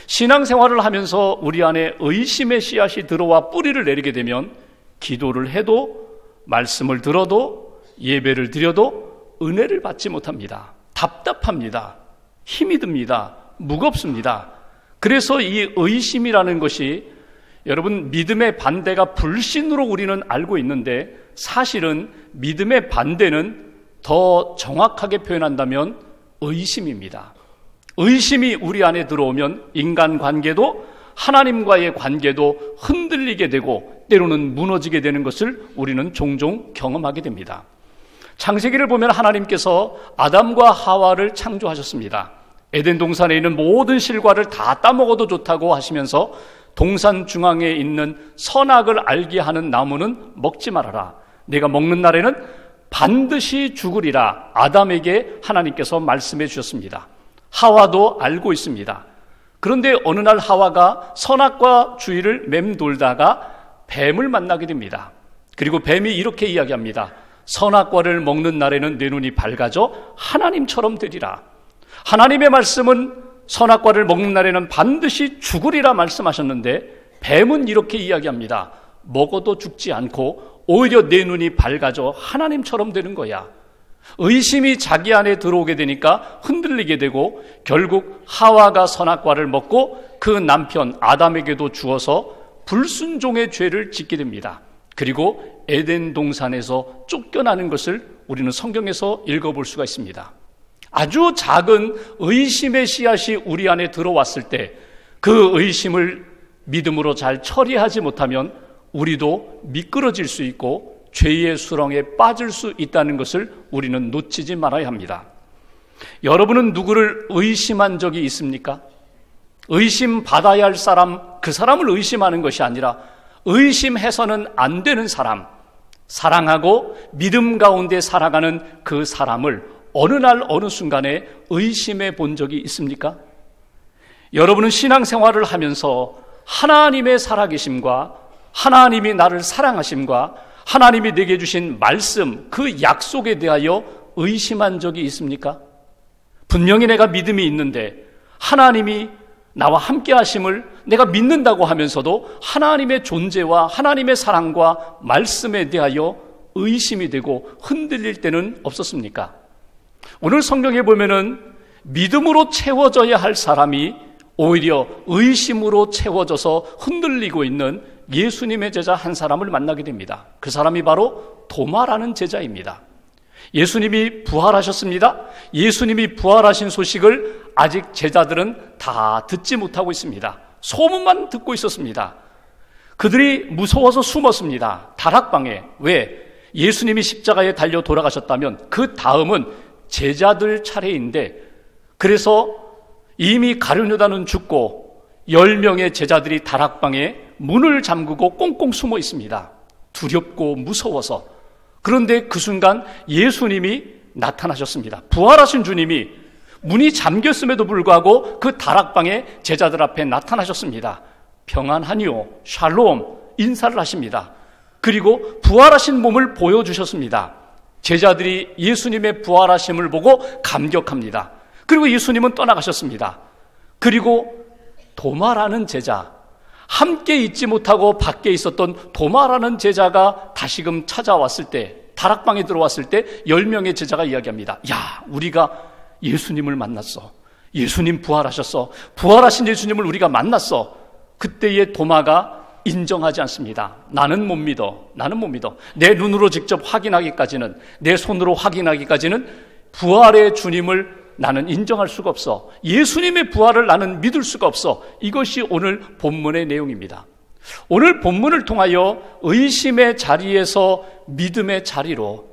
신앙생활을 하면서 우리 안에 의심의 씨앗이 들어와 뿌리를 내리게 되면 기도를 해도 말씀을 들어도 예배를 드려도 은혜를 받지 못합니다. 답답합니다. 힘이 듭니다. 무겁습니다. 그래서 이 의심이라는 것이 여러분, 믿음의 반대가 불신으로 우리는 알고 있는데 사실은 믿음의 반대는 더 정확하게 표현한다면 의심입니다. 의심이 우리 안에 들어오면 인간관계도 하나님과의 관계도 흔들리게 되고 때로는 무너지게 되는 것을 우리는 종종 경험하게 됩니다. 창세기를 보면 하나님께서 아담과 하와를 창조하셨습니다. 에덴 동산에 있는 모든 실과를 다 따먹어도 좋다고 하시면서 동산 중앙에 있는 선악을 알게 하는 나무는 먹지 말아라. 내가 먹는 날에는 반드시 죽으리라. 아담에게 하나님께서 말씀해 주셨습니다. 하와도 알고 있습니다. 그런데 어느 날 하와가 선악과 주의를 맴돌다가 뱀을 만나게 됩니다. 그리고 뱀이 이렇게 이야기합니다. 선악과를 먹는 날에는 내 눈이 밝아져 하나님처럼 되리라. 하나님의 말씀은 선악과를 먹는 날에는 반드시 죽으리라 말씀하셨는데 뱀은 이렇게 이야기합니다. 먹어도 죽지 않고 오히려 내 눈이 밝아져 하나님처럼 되는 거야. 의심이 자기 안에 들어오게 되니까 흔들리게 되고 결국 하와가 선악과를 먹고 그 남편 아담에게도 주어서 불순종의 죄를 짓게 됩니다. 그리고 에덴 동산에서 쫓겨나는 것을 우리는 성경에서 읽어볼 수가 있습니다. 아주 작은 의심의 씨앗이 우리 안에 들어왔을 때 그 의심을 믿음으로 잘 처리하지 못하면 우리도 미끄러질 수 있고 죄의 수렁에 빠질 수 있다는 것을 우리는 놓치지 말아야 합니다. 여러분은 누구를 의심한 적이 있습니까? 의심받아야 할 사람, 그 사람을 의심하는 것이 아니라 의심해서는 안 되는 사람, 사랑하고 믿음 가운데 살아가는 그 사람을 어느 날 어느 순간에 의심해 본 적이 있습니까? 여러분은 신앙생활을 하면서 하나님의 살아계심과 하나님이 나를 사랑하심과 하나님이 내게 주신 말씀, 그 약속에 대하여 의심한 적이 있습니까? 분명히 내가 믿음이 있는데 하나님이 나와 함께 하심을 내가 믿는다고 하면서도 하나님의 존재와 하나님의 사랑과 말씀에 대하여 의심이 되고 흔들릴 때는 없었습니까? 오늘 성경에 보면은 믿음으로 채워져야 할 사람이 오히려 의심으로 채워져서 흔들리고 있는 예수님의 제자 한 사람을 만나게 됩니다. 그 사람이 바로 도마라는 제자입니다. 예수님이 부활하셨습니다. 예수님이 부활하신 소식을 아직 제자들은 다 듣지 못하고 있습니다. 소문만 듣고 있었습니다. 그들이 무서워서 숨었습니다. 다락방에. 왜? 예수님이 십자가에 달려 돌아가셨다면 그 다음은 제자들 차례인데, 그래서 이미 가룟유다는 죽고 10명의 제자들이 다락방에 문을 잠그고 꽁꽁 숨어 있습니다. 두렵고 무서워서. 그런데 그 순간 예수님이 나타나셨습니다. 부활하신 주님이 문이 잠겼음에도 불구하고 그 다락방에 제자들 앞에 나타나셨습니다. 평안하니요, 샬롬, 인사를 하십니다. 그리고 부활하신 몸을 보여주셨습니다. 제자들이 예수님의 부활하심을 보고 감격합니다. 그리고 예수님은 떠나가셨습니다. 그리고 도마라는 제자, 함께 있지 못하고 밖에 있었던 도마라는 제자가 다시금 찾아왔을 때, 다락방에 들어왔을 때 10명의 제자가 이야기합니다. 야, 우리가 예수님을 만났어. 예수님 부활하셨어. 부활하신 예수님을 우리가 만났어. 그때의 도마가 인정하지 않습니다. 나는 못 믿어. 나는 못 믿어. 내 눈으로 직접 확인하기까지는, 내 손으로 확인하기까지는 부활의 주님을 나는 인정할 수가 없어. 예수님의 부활을 나는 믿을 수가 없어. 이것이 오늘 본문의 내용입니다. 오늘 본문을 통하여 의심의 자리에서 믿음의 자리로,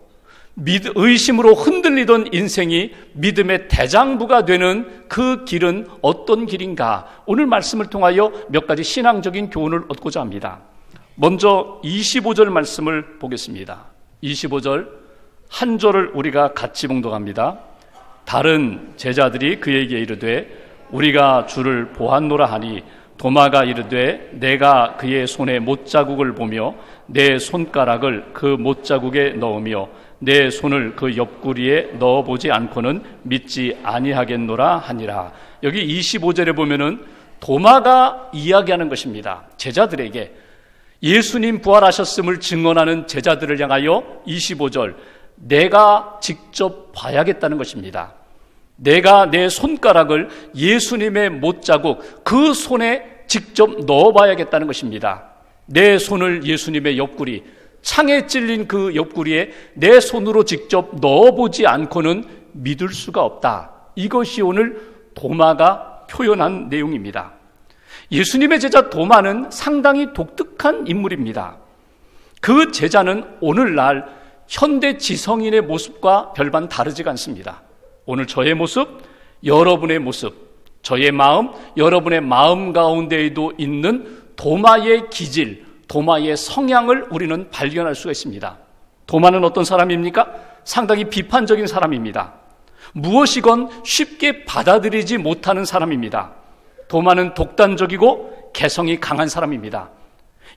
의심으로 흔들리던 인생이 믿음의 대장부가 되는 그 길은 어떤 길인가? 오늘 말씀을 통하여 몇 가지 신앙적인 교훈을 얻고자 합니다. 먼저 25절 말씀을 보겠습니다. 25절 한 절을 우리가 같이 봉독합니다. 다른 제자들이 그에게 이르되 우리가 주를 보았노라 하니 도마가 이르되 내가 그의 손에 못자국을 보며 내 손가락을 그 못자국에 넣으며 내 손을 그 옆구리에 넣어보지 않고는 믿지 아니하겠노라 하니라. 여기 25절에 보면은 도마가 이야기하는 것입니다. 제자들에게 예수님 부활하셨음을 증언하는 제자들을 향하여 25절, 내가 직접 봐야겠다는 것입니다. 내가 내 손가락을 예수님의 못자국 그 손에 직접 넣어봐야겠다는 것입니다. 내 손을 예수님의 옆구리, 창에 찔린 그 옆구리에 내 손으로 직접 넣어보지 않고는 믿을 수가 없다. 이것이 오늘 도마가 표현한 내용입니다. 예수님의 제자 도마는 상당히 독특한 인물입니다. 그 제자는 오늘날 현대 지성인의 모습과 별반 다르지가 않습니다. 오늘 저의 모습, 여러분의 모습, 저의 마음, 여러분의 마음 가운데에도 있는 도마의 기질, 도마의 성향을 우리는 발견할 수가 있습니다. 도마는 어떤 사람입니까? 상당히 비판적인 사람입니다. 무엇이건 쉽게 받아들이지 못하는 사람입니다. 도마는 독단적이고 개성이 강한 사람입니다.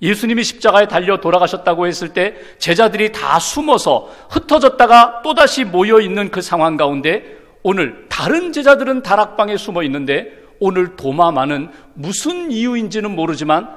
예수님이 십자가에 달려 돌아가셨다고 했을 때 제자들이 다 숨어서 흩어졌다가 또다시 모여있는 그 상황 가운데 오늘 다른 제자들은 다락방에 숨어 있는데 오늘 도마만은 무슨 이유인지는 모르지만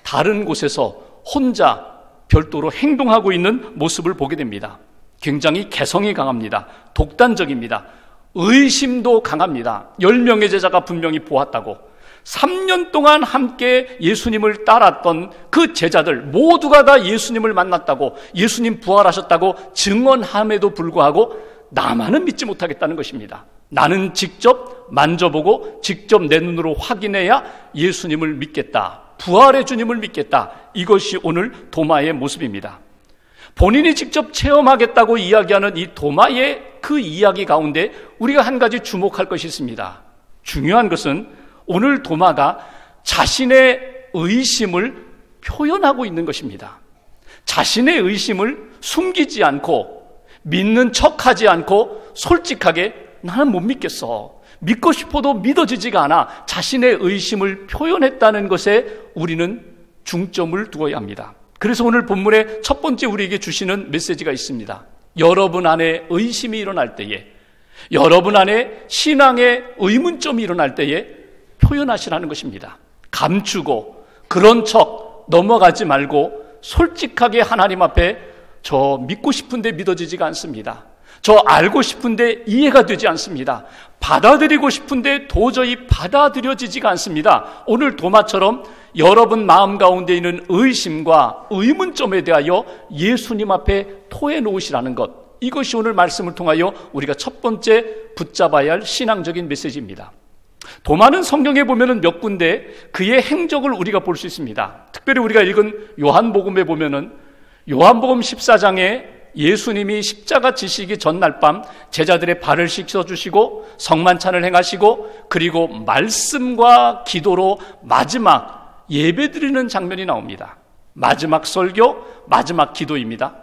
다른 곳에서 혼자 별도로 행동하고 있는 모습을 보게 됩니다. 굉장히 개성이 강합니다. 독단적입니다. 의심도 강합니다. 10명의 제자가 분명히 보았다고, 3년 동안 함께 예수님을 따랐던 그 제자들 모두가 다 예수님을 만났다고, 예수님 부활하셨다고 증언함에도 불구하고 나만은 믿지 못하겠다는 것입니다. 나는 직접 만져보고 직접 내 눈으로 확인해야 예수님을 믿겠다, 부활의 주님을 믿겠다. 이것이 오늘 도마의 모습입니다. 본인이 직접 체험하겠다고 이야기하는 이 도마의 그 이야기 가운데 우리가 한 가지 주목할 것이 있습니다. 중요한 것은 오늘 도마가 자신의 의심을 표현하고 있는 것입니다. 자신의 의심을 숨기지 않고 믿는 척하지 않고 솔직하게 나는 못 믿겠어, 믿고 싶어도 믿어지지가 않아, 자신의 의심을 표현했다는 것에 우리는 중점을 두어야 합니다. 그래서 오늘 본문의 첫 번째 우리에게 주시는 메시지가 있습니다. 여러분 안에 의심이 일어날 때에, 여러분 안에 신앙의 의문점이 일어날 때에 표현하시라는 것입니다. 감추고 그런 척 넘어가지 말고 솔직하게 하나님 앞에 저 믿고 싶은데 믿어지지가 않습니다. 저 알고 싶은데 이해가 되지 않습니다. 받아들이고 싶은데 도저히 받아들여지지가 않습니다. 오늘 도마처럼 여러분 마음 가운데 있는 의심과 의문점에 대하여 예수님 앞에 토해 놓으시라는 것, 이것이 오늘 말씀을 통하여 우리가 첫 번째 붙잡아야 할 신앙적인 메시지입니다. 도마는 성경에 보면은 몇 군데 그의 행적을 우리가 볼 수 있습니다. 특별히 우리가 읽은 요한복음에 보면은 요한복음 14장에 예수님이 십자가 지시기 전날 밤 제자들의 발을 씻어주시고 성만찬을 행하시고 그리고 말씀과 기도로 마지막 예배드리는 장면이 나옵니다. 마지막 설교, 마지막 기도입니다.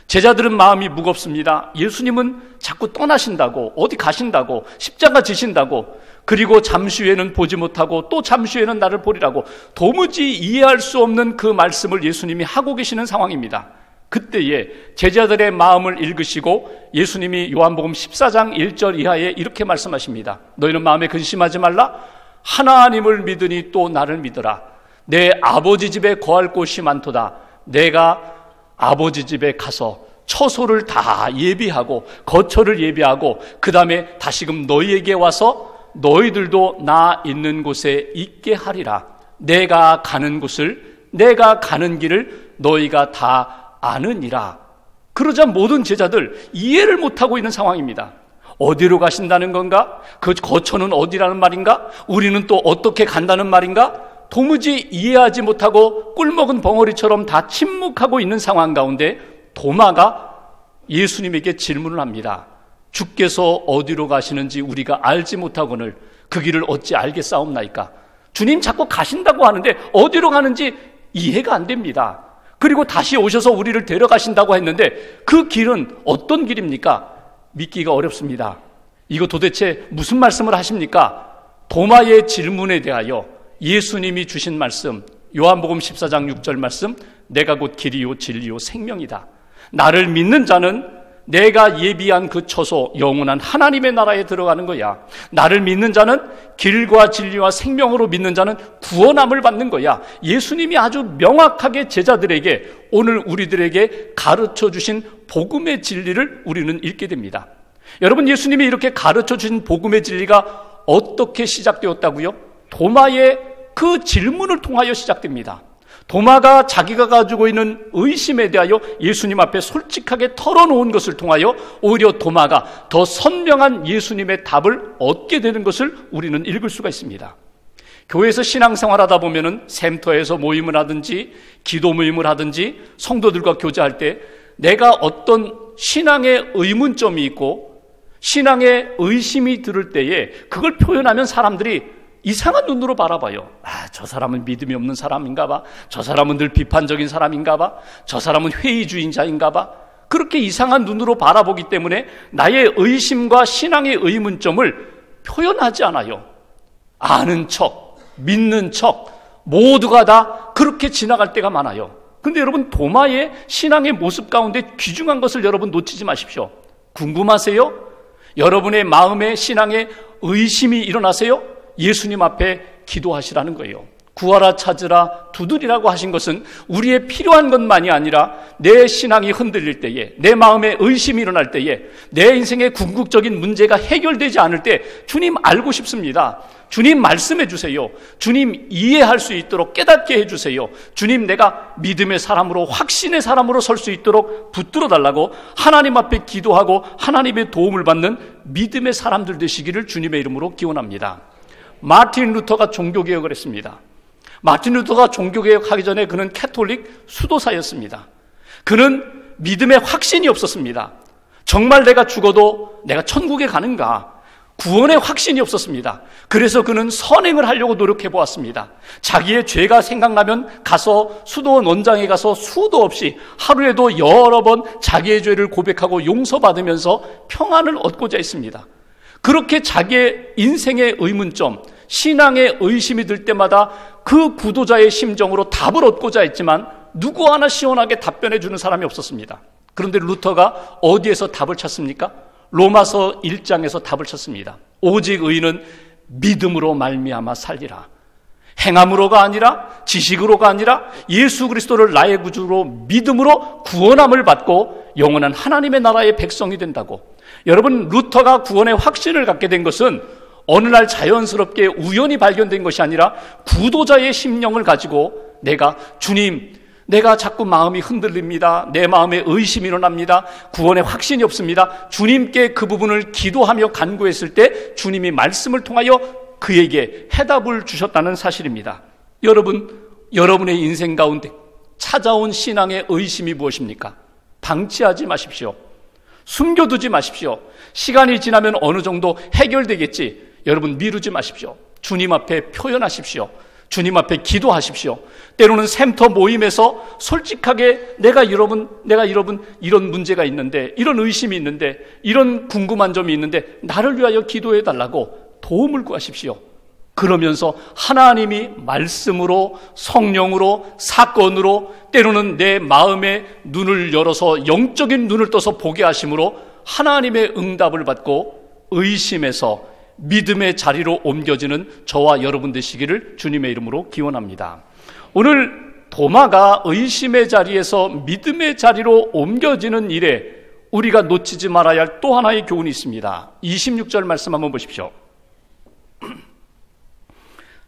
제자들은 마음이 무겁습니다. 예수님은 자꾸 떠나신다고, 어디 가신다고, 십자가 지신다고, 그리고 잠시 후에는 보지 못하고 또 잠시 후에는 나를 보리라고 도무지 이해할 수 없는 그 말씀을 예수님이 하고 계시는 상황입니다. 그때에 제자들의 마음을 읽으시고 예수님이 요한복음 14장 1절 이하에 이렇게 말씀하십니다. 너희는 마음에 근심하지 말라. 하나님을 믿으니 또 나를 믿으라. 내 아버지 집에 거할 곳이 많도다. 내가 아버지 집에 가서 처소를 다 예비하고 거처를 예비하고 그 다음에 다시금 너희에게 와서 너희들도 나 있는 곳에 있게 하리라. 내가 가는 곳을, 내가 가는 길을 너희가 다 아느니라. 그러자 모든 제자들 이해를 못하고 있는 상황입니다. 어디로 가신다는 건가? 그 거처는 어디라는 말인가? 우리는 또 어떻게 간다는 말인가? 도무지 이해하지 못하고 꿀먹은 벙어리처럼 다 침묵하고 있는 상황 가운데 도마가 예수님에게 질문을 합니다. 주께서 어디로 가시는지 우리가 알지 못하거늘 그 길을 어찌 알겠사옵나이까? 주님 자꾸 가신다고 하는데 어디로 가는지 이해가 안 됩니다. 그리고 다시 오셔서 우리를 데려가신다고 했는데 그 길은 어떤 길입니까? 믿기가 어렵습니다. 이거 도대체 무슨 말씀을 하십니까? 도마의 질문에 대하여 예수님이 주신 말씀, 요한복음 14장 6절 말씀, 내가 곧 길이요 진리요 생명이다. 나를 믿는 자는 내가 예비한 그 처소 영원한 하나님의 나라에 들어가는 거야. 나를 믿는 자는 길과 진리와 생명으로 믿는 자는 구원함을 받는 거야. 예수님이 아주 명확하게 제자들에게 오늘 우리들에게 가르쳐 주신 복음의 진리를 우리는 읽게 됩니다. 여러분, 예수님이 이렇게 가르쳐 주신 복음의 진리가 어떻게 시작되었다고요? 도마의 그 질문을 통하여 시작됩니다. 도마가 자기가 가지고 있는 의심에 대하여 예수님 앞에 솔직하게 털어놓은 것을 통하여 오히려 도마가 더 선명한 예수님의 답을 얻게 되는 것을 우리는 읽을 수가 있습니다. 교회에서 신앙생활하다 보면은 샘터에서 모임을 하든지 기도 모임을 하든지 성도들과 교제할 때 내가 어떤 신앙의 의문점이 있고 신앙의 의심이 들을 때에 그걸 표현하면 사람들이 이상한 눈으로 바라봐요. 저 사람은 믿음이 없는 사람인가 봐. 저 사람은 늘 비판적인 사람인가 봐. 저 사람은 회의주의자인가 봐. 그렇게 이상한 눈으로 바라보기 때문에 나의 의심과 신앙의 의문점을 표현하지 않아요. 아는 척, 믿는 척, 모두가 다 그렇게 지나갈 때가 많아요. 그런데 여러분, 도마의 신앙의 모습 가운데 귀중한 것을 여러분 놓치지 마십시오. 궁금하세요? 여러분의 마음에 신앙의 의심이 일어나세요? 예수님 앞에 기도하시라는 거예요. 구하라 찾으라 두드리라고 하신 것은 우리의 필요한 것만이 아니라 내 신앙이 흔들릴 때에, 내 마음에 의심이 일어날 때에, 내 인생의 궁극적인 문제가 해결되지 않을 때 주님 알고 싶습니다. 주님 말씀해 주세요. 주님 이해할 수 있도록 깨닫게 해주세요. 주님, 내가 믿음의 사람으로, 확신의 사람으로 설 수 있도록 붙들어 달라고 하나님 앞에 기도하고 하나님의 도움을 받는 믿음의 사람들 되시기를 주님의 이름으로 기원합니다. 마틴 루터가 종교개혁을 했습니다. 마틴 루터가 종교개혁하기 전에 그는 캐톨릭 수도사였습니다. 그는 믿음의 확신이 없었습니다. 정말 내가 죽어도 내가 천국에 가는가? 구원의 확신이 없었습니다. 그래서 그는 선행을 하려고 노력해 보았습니다. 자기의 죄가 생각나면 가서 수도원 원장에 가서 수도 없이 하루에도 여러 번 자기의 죄를 고백하고 용서받으면서 평안을 얻고자 했습니다. 그렇게 자기의 인생의 의문점, 신앙의 의심이 들 때마다 그 구도자의 심정으로 답을 얻고자 했지만 누구 하나 시원하게 답변해 주는 사람이 없었습니다. 그런데 루터가 어디에서 답을 찾습니까? 로마서 1장에서 답을 찾습니다. 오직 의인은 믿음으로 말미암아 살리라. 행함으로가 아니라, 지식으로가 아니라 예수 그리스도를 나의 구주로 믿음으로 구원함을 받고 영원한 하나님의 나라의 백성이 된다고. 여러분, 루터가 구원의 확신을 갖게 된 것은 어느 날 자연스럽게 우연히 발견된 것이 아니라 구도자의 심령을 가지고 내가, 주님, 내가 자꾸 마음이 흔들립니다. 내 마음에 의심이 일어납니다. 구원의 확신이 없습니다. 주님께 그 부분을 기도하며 간구했을 때 주님이 말씀을 통하여 그에게 해답을 주셨다는 사실입니다. 여러분, 여러분의 인생 가운데 찾아온 신앙의 의심이 무엇입니까? 방치하지 마십시오. 숨겨두지 마십시오. 시간이 지나면 어느 정도 해결되겠지. 여러분, 미루지 마십시오. 주님 앞에 표현하십시오. 주님 앞에 기도하십시오. 때로는 샘터 모임에서 솔직하게 내가 이런 문제가 있는데, 이런 의심이 있는데, 이런 궁금한 점이 있는데 나를 위하여 기도해 달라고 도움을 구하십시오. 그러면서 하나님이 말씀으로, 성령으로, 사건으로, 때로는 내 마음의 눈을 열어서 영적인 눈을 떠서 보게 하심으로 하나님의 응답을 받고 의심에서 믿음의 자리로 옮겨지는 저와 여러분 되시기를 주님의 이름으로 기원합니다. 오늘 도마가 의심의 자리에서 믿음의 자리로 옮겨지는 일에 우리가 놓치지 말아야 할 또 하나의 교훈이 있습니다. 26절 말씀 한번 보십시오.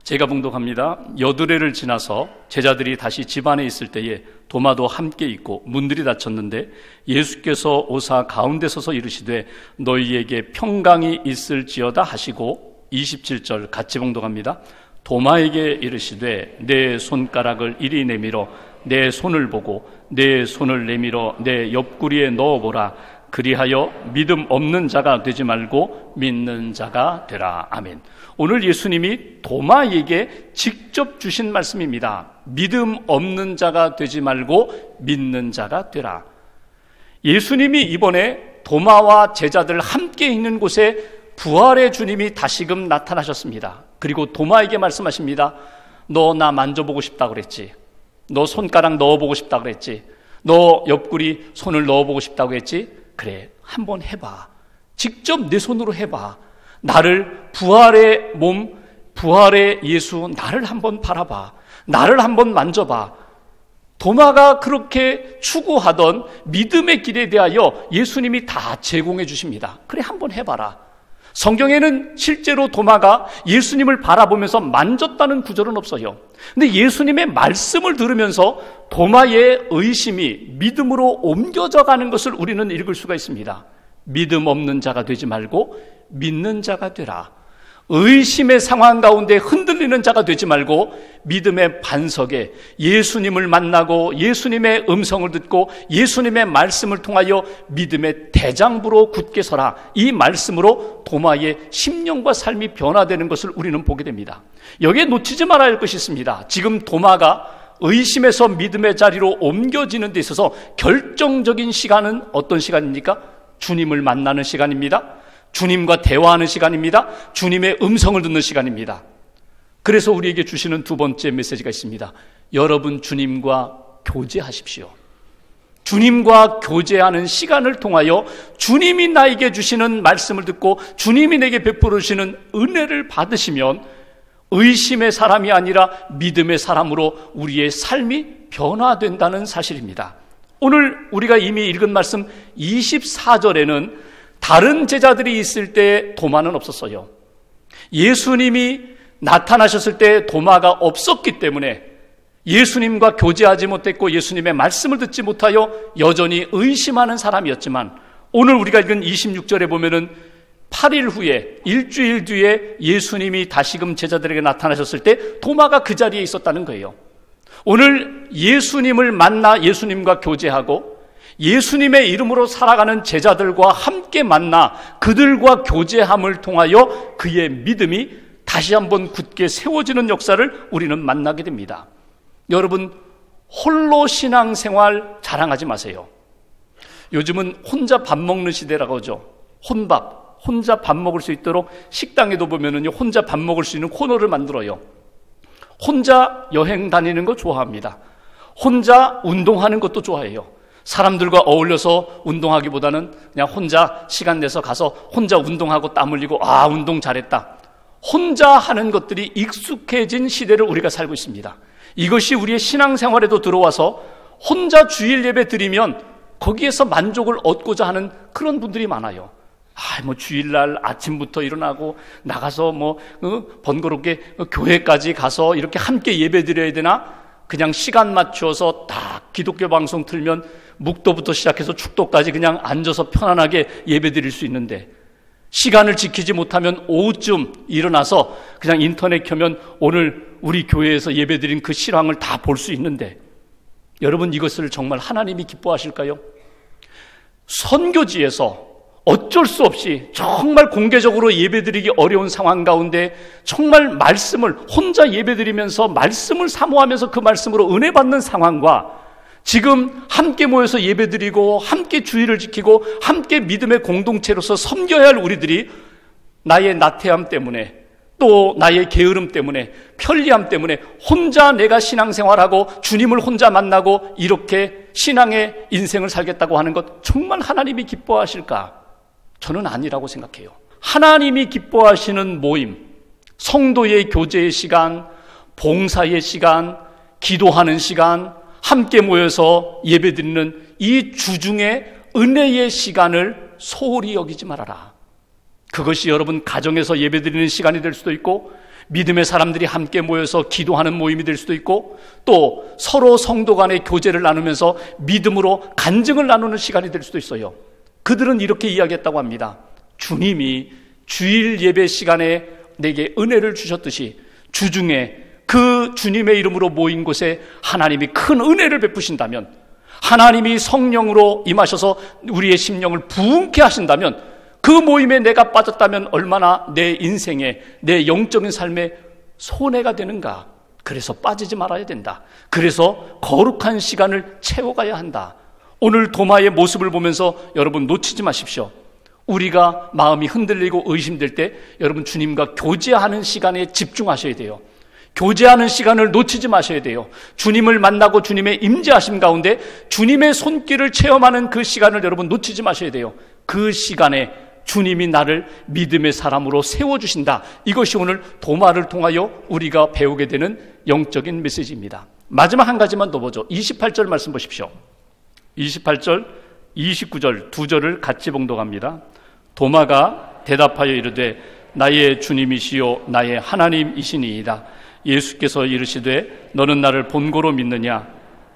제가 봉독합니다. 여드레를 지나서 제자들이 다시 집 안에 있을 때에 도마도 함께 있고 문들이 닫혔는데 예수께서 오사 가운데 서서 이르시되 너희에게 평강이 있을지어다 하시고 27절 같이 봉독합니다. 도마에게 이르시되 내 손가락을 이리 내밀어 내 손을 보고 내 손을 내밀어 내 옆구리에 넣어보라. 그리하여 믿음 없는 자가 되지 말고 믿는 자가 되라. 아멘. 오늘 예수님이 도마에게 직접 주신 말씀입니다. 믿음 없는 자가 되지 말고 믿는 자가 되라. 예수님이 이번에 도마와 제자들 함께 있는 곳에 부활의 주님이 다시금 나타나셨습니다. 그리고 도마에게 말씀하십니다. 너 나 만져보고 싶다 그랬지. 너 손가락 넣어보고 싶다 그랬지. 너 옆구리 손을 넣어보고 싶다고 했지. 그래, 한번 해봐. 직접 내 손으로 해봐. 나를 부활의 몸, 부활의 예수, 나를 한번 바라봐. 나를 한번 만져봐. 도마가 그렇게 추구하던 믿음의 길에 대하여 예수님이 다 제공해 주십니다. 그래, 한번 해봐라. 성경에는 실제로 도마가 예수님을 바라보면서 만졌다는 구절은 없어요. 근데 예수님의 말씀을 들으면서 도마의 의심이 믿음으로 옮겨져 가는 것을 우리는 읽을 수가 있습니다. 믿음 없는 자가 되지 말고 믿는 자가 되라. 의심의 상황 가운데 흔들리는 자가 되지 말고 믿음의 반석에 예수님을 만나고 예수님의 음성을 듣고 예수님의 말씀을 통하여 믿음의 대장부로 굳게 서라. 이 말씀으로 도마의 심령과 삶이 변화되는 것을 우리는 보게 됩니다. 여기에 놓치지 말아야 할 것이 있습니다. 지금 도마가 의심에서 믿음의 자리로 옮겨지는 데 있어서 결정적인 시간은 어떤 시간입니까? 주님을 만나는 시간입니다. 주님과 대화하는 시간입니다. 주님의 음성을 듣는 시간입니다. 그래서 우리에게 주시는 두 번째 메시지가 있습니다. 여러분, 주님과 교제하십시오. 주님과 교제하는 시간을 통하여 주님이 나에게 주시는 말씀을 듣고 주님이 내게 베풀어 주시는 은혜를 받으시면 의심의 사람이 아니라 믿음의 사람으로 우리의 삶이 변화된다는 사실입니다. 오늘 우리가 이미 읽은 말씀 24절에는 다른 제자들이 있을 때 도마는 없었어요. 예수님이 나타나셨을 때 도마가 없었기 때문에 예수님과 교제하지 못했고 예수님의 말씀을 듣지 못하여 여전히 의심하는 사람이었지만 오늘 우리가 읽은 26절에 보면은 8일 후에 일주일 뒤에 예수님이 다시금 제자들에게 나타나셨을 때 도마가 그 자리에 있었다는 거예요. 오늘 예수님을 만나 예수님과 교제하고 예수님의 이름으로 살아가는 제자들과 함께 만나 그들과 교제함을 통하여 그의 믿음이 다시 한번 굳게 세워지는 역사를 우리는 만나게 됩니다. 여러분, 홀로 신앙생활 자랑하지 마세요. 요즘은 혼자 밥 먹는 시대라고 하죠. 혼밥, 혼자 밥 먹을 수 있도록 식당에도 보면은 혼자 밥 먹을 수 있는 코너를 만들어요. 혼자 여행 다니는 거 좋아합니다. 혼자 운동하는 것도 좋아해요. 사람들과 어울려서 운동하기보다는 그냥 혼자 시간 내서 가서 혼자 운동하고 땀 흘리고 운동 잘했다. 혼자 하는 것들이 익숙해진 시대를 우리가 살고 있습니다. 이것이 우리의 신앙생활에도 들어와서 혼자 주일 예배 드리면 거기에서 만족을 얻고자 하는 그런 분들이 많아요. 주일날 아침부터 일어나고 나가서 번거롭게 교회까지 가서 이렇게 함께 예배 드려야 되나? 그냥 시간 맞추어서 딱 기독교 방송 틀면 묵도부터 시작해서 축도까지 그냥 앉아서 편안하게 예배 드릴 수 있는데 시간을 지키지 못하면 오후쯤 일어나서 그냥 인터넷 켜면 오늘 우리 교회에서 예배 드린 그 실황을 다 볼 수 있는데 여러분, 이것을 정말 하나님이 기뻐하실까요? 선교지에서 어쩔 수 없이 정말 공개적으로 예배드리기 어려운 상황 가운데 정말 말씀을 혼자 예배드리면서 말씀을 사모하면서 그 말씀으로 은혜 받는 상황과 지금 함께 모여서 예배드리고 함께 주의를 지키고 함께 믿음의 공동체로서 섬겨야 할 우리들이 나의 나태함 때문에 또 나의 게으름 때문에 편리함 때문에 혼자 내가 신앙생활하고 주님을 혼자 만나고 이렇게 신앙의 인생을 살겠다고 하는 것 정말 하나님이 기뻐하실까? 저는 아니라고 생각해요. 하나님이 기뻐하시는 모임, 성도의 교제의 시간, 봉사의 시간, 기도하는 시간, 함께 모여서 예배드리는 이 주중의 은혜의 시간을 소홀히 여기지 말아라. 그것이 여러분 가정에서 예배드리는 시간이 될 수도 있고 믿음의 사람들이 함께 모여서 기도하는 모임이 될 수도 있고 또 서로 성도 간의 교제를 나누면서 믿음으로 간증을 나누는 시간이 될 수도 있어요. 그들은 이렇게 이야기했다고 합니다. 주님이 주일 예배 시간에 내게 은혜를 주셨듯이 주중에 그 주님의 이름으로 모인 곳에 하나님이 큰 은혜를 베푸신다면, 하나님이 성령으로 임하셔서 우리의 심령을 부흥케 하신다면, 그 모임에 내가 빠졌다면 얼마나 내 인생에, 내 영적인 삶에 손해가 되는가. 그래서 빠지지 말아야 된다. 그래서 거룩한 시간을 채워가야 한다. 오늘 도마의 모습을 보면서 여러분 놓치지 마십시오. 우리가 마음이 흔들리고 의심될 때 여러분 주님과 교제하는 시간에 집중하셔야 돼요. 교제하는 시간을 놓치지 마셔야 돼요. 주님을 만나고 주님의 임재하심 가운데 주님의 손길을 체험하는 그 시간을 여러분 놓치지 마셔야 돼요. 그 시간에 주님이 나를 믿음의 사람으로 세워주신다. 이것이 오늘 도마를 통하여 우리가 배우게 되는 영적인 메시지입니다. 마지막 한 가지만 더 보죠. 28절 말씀 보십시오. 28절, 29절 두 절을 같이 봉독합니다. 도마가 대답하여 이르되 나의 주님이시요 나의 하나님이시니이다. 예수께서 이르시되 너는 나를 본고로 믿느냐?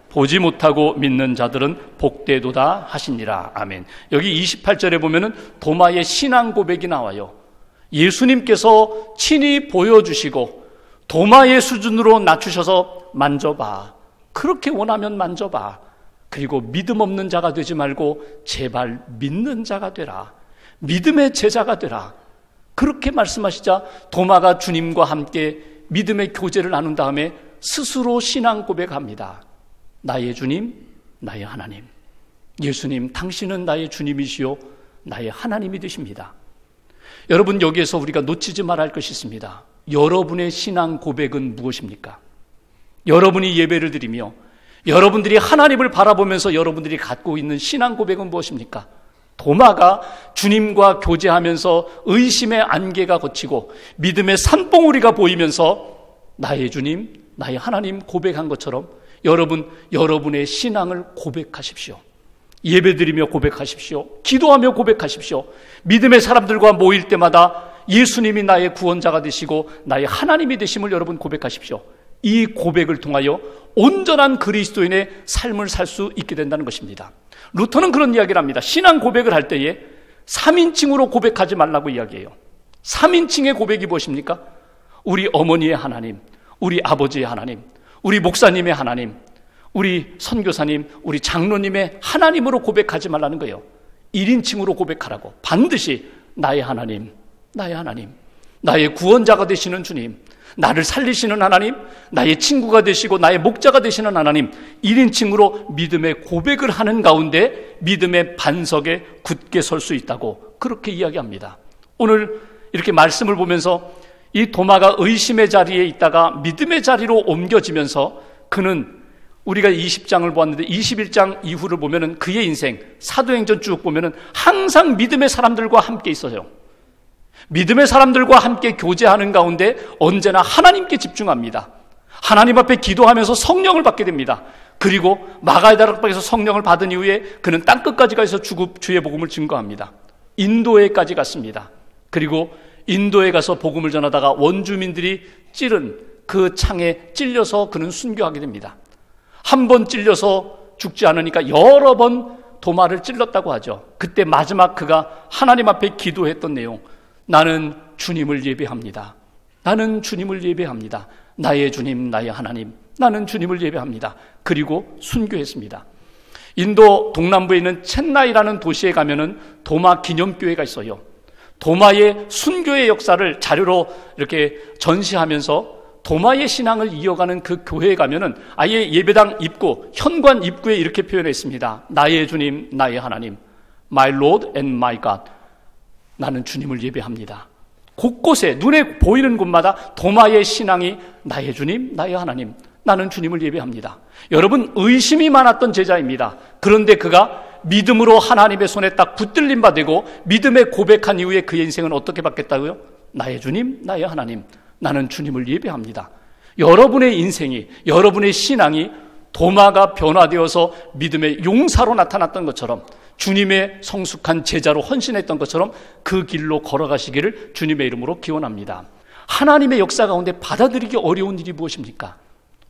보지 못하고 믿는 자들은 복되도다 하시니라. 아멘. 여기 28절에 보면은 도마의 신앙 고백이 나와요. 예수님께서 친히 보여주시고 도마의 수준으로 낮추셔서 만져봐. 그렇게 원하면 만져봐. 그리고 믿음 없는 자가 되지 말고 제발 믿는 자가 되라. 믿음의 제자가 되라. 그렇게 말씀하시자 도마가 주님과 함께 믿음의 교제를 나눈 다음에 스스로 신앙 고백합니다. 나의 주님, 나의 하나님. 예수님, 당신은 나의 주님이시요 나의 하나님이 되십니다. 여러분, 여기에서 우리가 놓치지 말아야 할 것이 있습니다. 여러분의 신앙 고백은 무엇입니까? 여러분이 예배를 드리며 여러분들이 하나님을 바라보면서 여러분들이 갖고 있는 신앙 고백은 무엇입니까? 도마가 주님과 교제하면서 의심의 안개가 걷히고 믿음의 산봉우리가 보이면서 나의 주님, 나의 하나님 고백한 것처럼 여러분의 신앙을 고백하십시오. 예배드리며 고백하십시오. 기도하며 고백하십시오. 믿음의 사람들과 모일 때마다 예수님이 나의 구원자가 되시고 나의 하나님이 되심을 여러분 고백하십시오. 이 고백을 통하여 온전한 그리스도인의 삶을 살 수 있게 된다는 것입니다. 루터는 그런 이야기를 합니다. 신앙 고백을 할 때에 3인칭으로 고백하지 말라고 이야기해요. 3인칭의 고백이 무엇입니까? 우리 어머니의 하나님, 우리 아버지의 하나님, 우리 목사님의 하나님, 우리 선교사님, 우리 장로님의 하나님으로 고백하지 말라는 거예요. 1인칭으로 고백하라고. 반드시 나의 하나님, 나의 하나님, 나의 구원자가 되시는 주님, 나를 살리시는 하나님, 나의 친구가 되시고 나의 목자가 되시는 하나님, 1인칭으로 믿음의 고백을 하는 가운데 믿음의 반석에 굳게 설 수 있다고 그렇게 이야기합니다. 오늘 이렇게 말씀을 보면서 이 도마가 의심의 자리에 있다가 믿음의 자리로 옮겨지면서 그는 우리가 20장을 보았는데 21장 이후를 보면은 그의 인생, 사도행전 쭉 보면은 항상 믿음의 사람들과 함께 있어요. 믿음의 사람들과 함께 교제하는 가운데 언제나 하나님께 집중합니다. 하나님 앞에 기도하면서 성령을 받게 됩니다. 그리고 마가의 다락방에서 성령을 받은 이후에 그는 땅끝까지 가서 주의 복음을 증거합니다. 인도에까지 갔습니다. 그리고 인도에 가서 복음을 전하다가 원주민들이 찌른 그 창에 찔려서 그는 순교하게 됩니다. 한 번 찔려서 죽지 않으니까 여러 번 도마를 찔렀다고 하죠. 그때 마지막 그가 하나님 앞에 기도했던 내용, 나는 주님을 예배합니다. 나는 주님을 예배합니다. 나의 주님, 나의 하나님, 나는 주님을 예배합니다. 그리고 순교했습니다. 인도 동남부에 있는 첸나이라는 도시에 가면은 도마 기념교회가 있어요. 도마의 순교의 역사를 자료로 이렇게 전시하면서 도마의 신앙을 이어가는 그 교회에 가면은 아예 예배당 입구, 현관 입구에 이렇게 표현했습니다. 나의 주님, 나의 하나님, My Lord and my God. 나는 주님을 예배합니다. 곳곳에 눈에 보이는 곳마다 도마의 신앙이 나의 주님, 나의 하나님, 나는 주님을 예배합니다. 여러분, 의심이 많았던 제자입니다. 그런데 그가 믿음으로 하나님의 손에 딱 붙들림 받고 믿음에 고백한 이후에 그의 인생은 어떻게 바뀌었다고요? 나의 주님, 나의 하나님, 나는 주님을 예배합니다. 여러분의 인생이, 여러분의 신앙이 도마가 변화되어서 믿음의 용사로 나타났던 것처럼, 주님의 성숙한 제자로 헌신했던 것처럼 그 길로 걸어가시기를 주님의 이름으로 기원합니다. 하나님의 역사 가운데 받아들이기 어려운 일이 무엇입니까?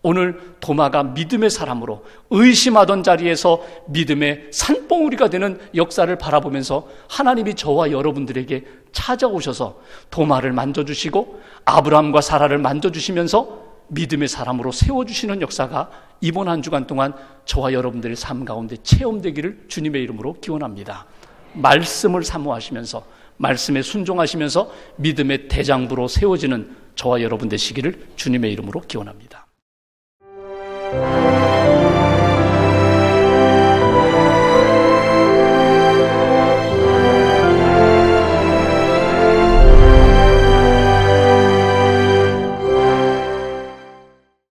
오늘 도마가 믿음의 사람으로 의심하던 자리에서 믿음의 산봉우리가 되는 역사를 바라보면서 하나님이 저와 여러분들에게 찾아오셔서 도마를 만져주시고 아브라함과 사라를 만져주시면서 믿음의 사람으로 세워주시는 역사가 이번 한 주간 동안 저와 여러분들의 삶 가운데 체험되기를 주님의 이름으로 기원합니다. 말씀을 사모하시면서 말씀에 순종하시면서 믿음의 대장부로 세워지는 저와 여러분 되시기를 주님의 이름으로 기원합니다.